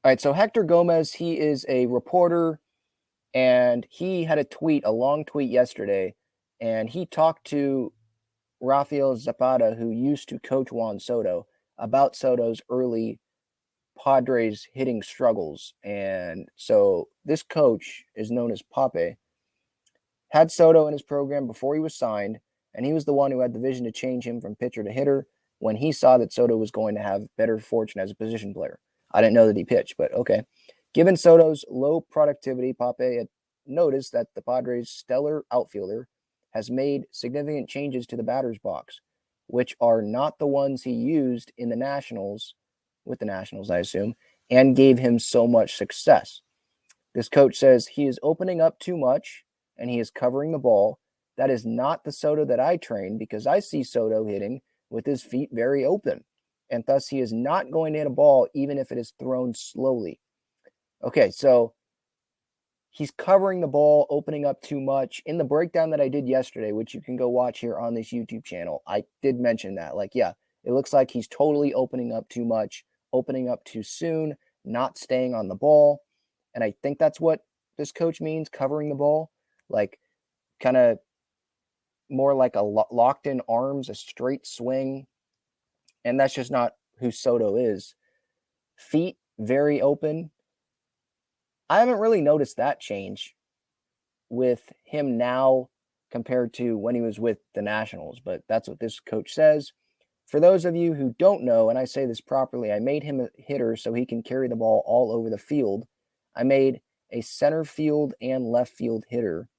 All right, so Hector Gomez, he is a reporter, and he had a long tweet yesterday, and he talked to Rafael Zapata, who used to coach Juan Soto, about Soto's early Padres hitting struggles. And so this coach is known as Pape, had Soto in his program before he was signed, and he was the one who had the vision to change him from pitcher to hitter when he saw that Soto was going to have better fortune as a position player. I didn't know that he pitched, but okay. Given Soto's low productivity, Pape had noticed that the Padres' stellar outfielder has made significant changes to the batter's box, which are not the ones he used in the Nationals, with the Nationals, I assume, and gave him so much success. This coach says he is opening up too much and he is covering the ball. That is not the Soto that I train, because I see Soto hitting with his feet very open, and thus he is not going to hit a ball even if it is thrown slowly. Okay, so he's covering the ball, opening up too much. In the breakdown that I did yesterday, which you can go watch here on this YouTube channel, I did mention that. Like, yeah, it looks like he's totally opening up too much, opening up too soon, not staying on the ball. And I think that's what this coach means, covering the ball. Like, kind of more like a locked in arms, a straight swing. And that's just not who Soto is. Feet very open. I haven't really noticed that change with him now compared to when he was with the Nationals, but that's what this coach says. For those of you who don't know, and I say this properly, I made him a hitter so he can carry the ball all over the field. I made a center field and left field hitter,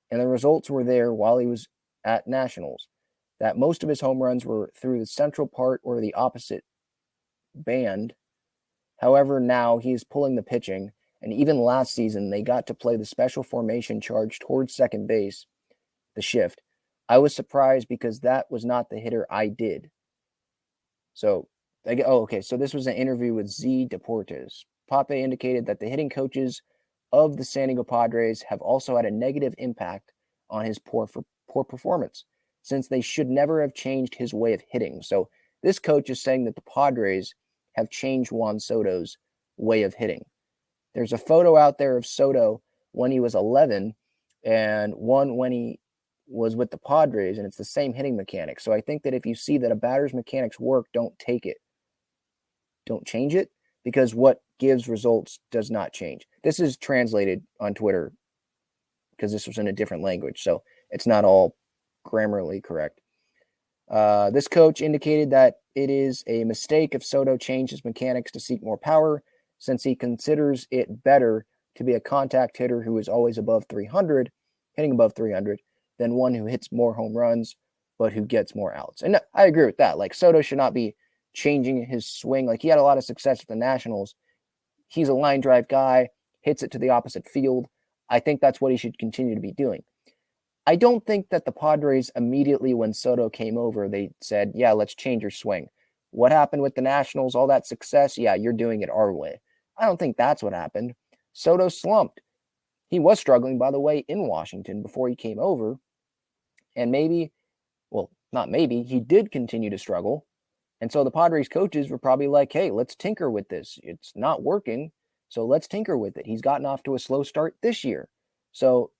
and the results were there while he was at Nationals, that most of his home runs were through the central part or the opposite band. However, now he's pulling the pitching, and even last season, they got to play the special formation charge towards second base, the shift. I was surprised because that was not the hitter I did. So, so this was an interview with Z Deportes. Pape indicated that the hitting coaches of the San Diego Padres have also had a negative impact on his poor performance, since they should never have changed his way of hitting. So this coach is saying that the Padres have changed Juan Soto's way of hitting. There's a photo out there of Soto when he was 11 and one when he was with the Padres, and it's the same hitting mechanics. So I think that if you see that a batter's mechanics work, don't take it. Don't change it, because what gives results does not change. This is translated on Twitter because this was in a different language, so it's not all grammarly correct. This coach indicated that it is a mistake if Soto changed his mechanics to seek more power, since he considers it better to be a contact hitter who is always above 300, hitting above 300, than one who hits more home runs, but who gets more outs. And I agree with that. Like, Soto should not be changing his swing. Like, he had a lot of success with the Nationals. He's a line drive guy, hits it to the opposite field. I think that's what he should continue to be doing. I don't think that the Padres immediately when Soto came over, they said, yeah, let's change your swing. What happened with the Nationals, all that success? Yeah, you're doing it our way. I don't think that's what happened. Soto slumped. He was struggling, by the way, in Washington before he came over. And not maybe, he did continue to struggle. And so the Padres coaches were probably like, hey, let's tinker with this. It's not working, so let's tinker with it. He's gotten off to a slow start this year. So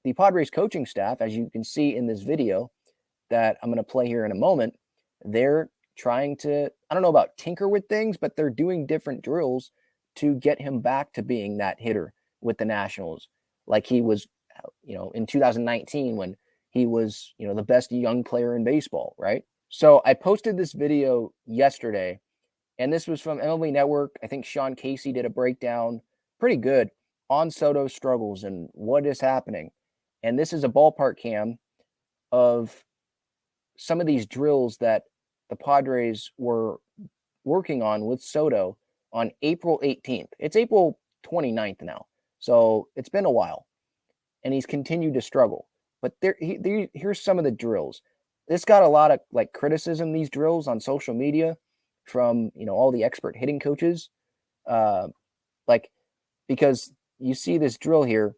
the Padres coaching staff, as you can see in this video that I'm going to play here in a moment, they're trying to, I don't know about tinker with things, but they're doing different drills to get him back to being that hitter with the Nationals, like he was, in 2019 when he was, the best young player in baseball, right? So I posted this video yesterday, and this was from MLB Network. I think Sean Casey did a breakdown, pretty good, on Soto's struggles and what is happening. And this is a ballpark cam of some of these drills that the Padres were working on with Soto on April 18th. It's April 29th now, so it's been a while, and he's continued to struggle. But here's some of the drills. This got a lot of criticism, these drills on social media from, all the expert hitting coaches. Because you see this drill here,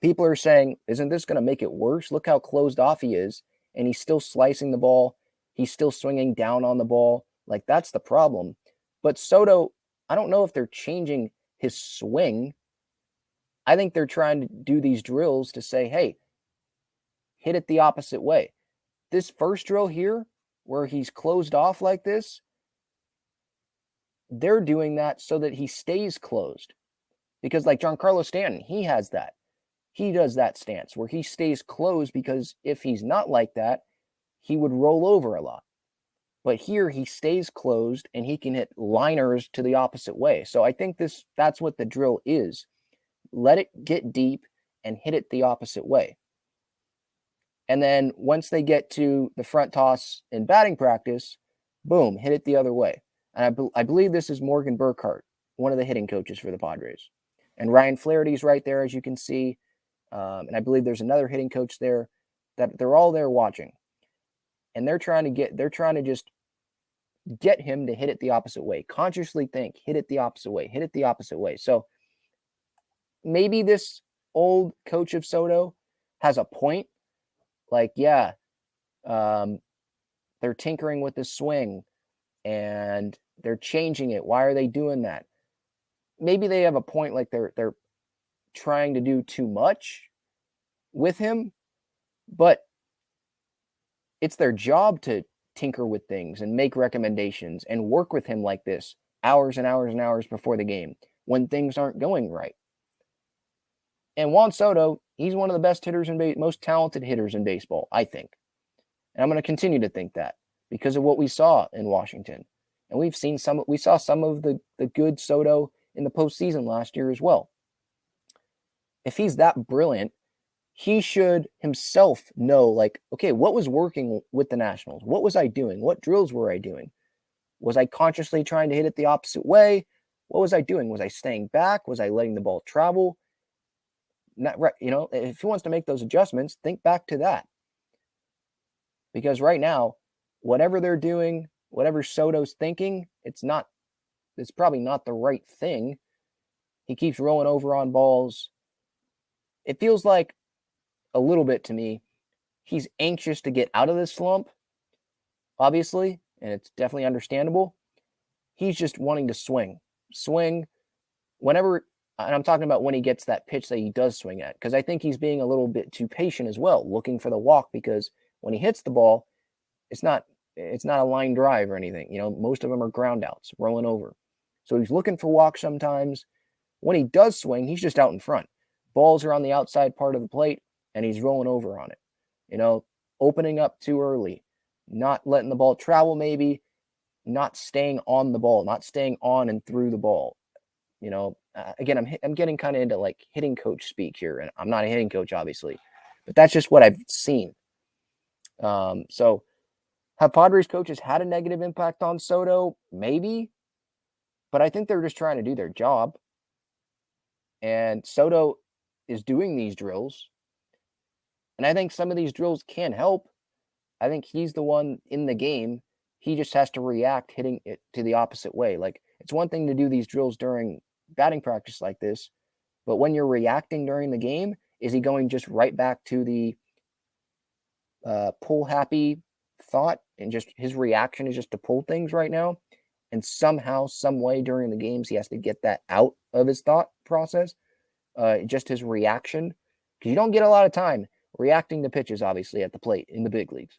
people are saying, isn't this going to make it worse? Look how closed off he is, and he's still slicing the ball. He's still swinging down on the ball. That's the problem. But Soto, I don't know if they're changing his swing. I think they're trying to do these drills to say, hey, hit it the opposite way. This first drill here, where he's closed off like this, they're doing that so that he stays closed. Because like Giancarlo Stanton, he has that. He does that stance where he stays closed, because if he's not like that, he would roll over a lot. But here he stays closed and he can hit liners to the opposite way. So I think that's what the drill is. Let it get deep and hit it the opposite way. And then once they get to the front toss in batting practice, boom, hit it the other way. And I believe this is Morgan Burkhart, one of the hitting coaches for the Padres. And Ryan Flaherty's right there, as you can see. And I believe there's another hitting coach there. That they're all there watching. And they're trying to just get him to hit it the opposite way. Consciously think, hit it the opposite way, hit it the opposite way. So maybe this old coach of Soto has a point. Like, yeah, they're tinkering with the swing and they're changing it. Why are they doing that? Maybe they have a point, like they're trying to do too much with him, but it's their job to tinker with things and make recommendations and work with him like this hours and hours and hours before the game when things aren't going right. And Juan Soto, he's one of the best hitters most talented hitters in baseball, I think. And I'm going to continue to think that because of what we saw in Washington. And we saw some of the good Soto in the postseason last year as well. If he's that brilliant, he should himself know, like, okay, what was working with the Nationals? What was I doing? What drills were I doing? Was I consciously trying to hit it the opposite way? What was I doing? Was I staying back? Was I letting the ball travel? Not right, if he wants to make those adjustments, think back to that. Because right now, whatever they're doing, whatever Soto's thinking, it's probably not the right thing. He keeps rolling over on balls. It feels like, a little bit to me, he's anxious to get out of this slump, obviously, and it's definitely understandable. He's just wanting to swing whenever, and I'm talking about when he gets that pitch that he does swing at, because I think he's being a little bit too patient as well, looking for the walk, because when he hits the ball, it's not a line drive or anything. Most of them are ground outs, rolling over. So he's looking for walks sometimes. When he does swing, he's just out in front. Balls are on the outside part of the plate, and he's rolling over on it. Opening up too early, not letting the ball travel, maybe not staying on the ball, not staying on and through the ball. Again, I'm getting kind of into like hitting coach speak here, and I'm not a hitting coach, obviously, but that's just what I've seen. So have Padres coaches had a negative impact on Soto? Maybe, but I think they're just trying to do their job. And Soto is doing these drills. And I think some of these drills can help. I think he's the one in the game. He just has to react, hitting it to the opposite way. Like, it's one thing to do these drills during batting practice like this, but when you're reacting during the game, is he going just right back to the pull happy thought, and just his reaction is just to pull things right now? And somehow, some way during the games, he has to get that out of his thought process, just his reaction, because you don't get a lot of time reacting to pitches, obviously, at the plate in the big leagues.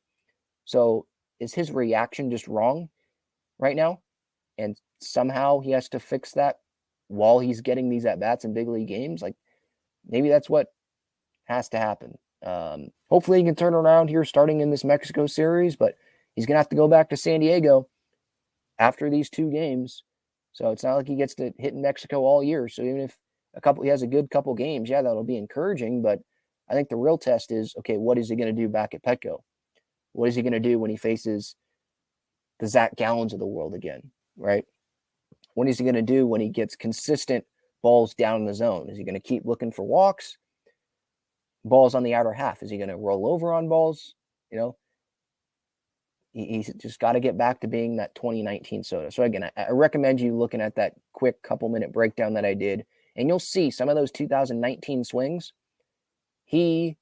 So is his reaction just wrong right now? And somehow he has to fix that while he's getting these at-bats in big league games? Like, maybe that's what has to happen. Hopefully he can turn around here starting in this Mexico series, but he's going to have to go back to San Diego after these 2 games. So it's not like he gets to hit in Mexico all year. So even if he has a good couple games, yeah, that'll be encouraging. But I think the real test is, okay, what is he going to do back at Petco? What is he going to do when he faces the Zach Gallons of the world again, right? What is he going to do when he gets consistent balls down in the zone? Is he going to keep looking for walks? Balls on the outer half? Is he going to roll over on balls? He's just got to get back to being that 2019 Soto. So again, I recommend you looking at that quick couple-minute breakdown that I did, and you'll see some of those 2019 swings. He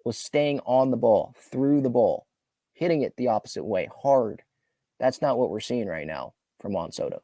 was staying on the ball, through the ball, hitting it the opposite way, hard. That's not what we're seeing right now from Juan Soto.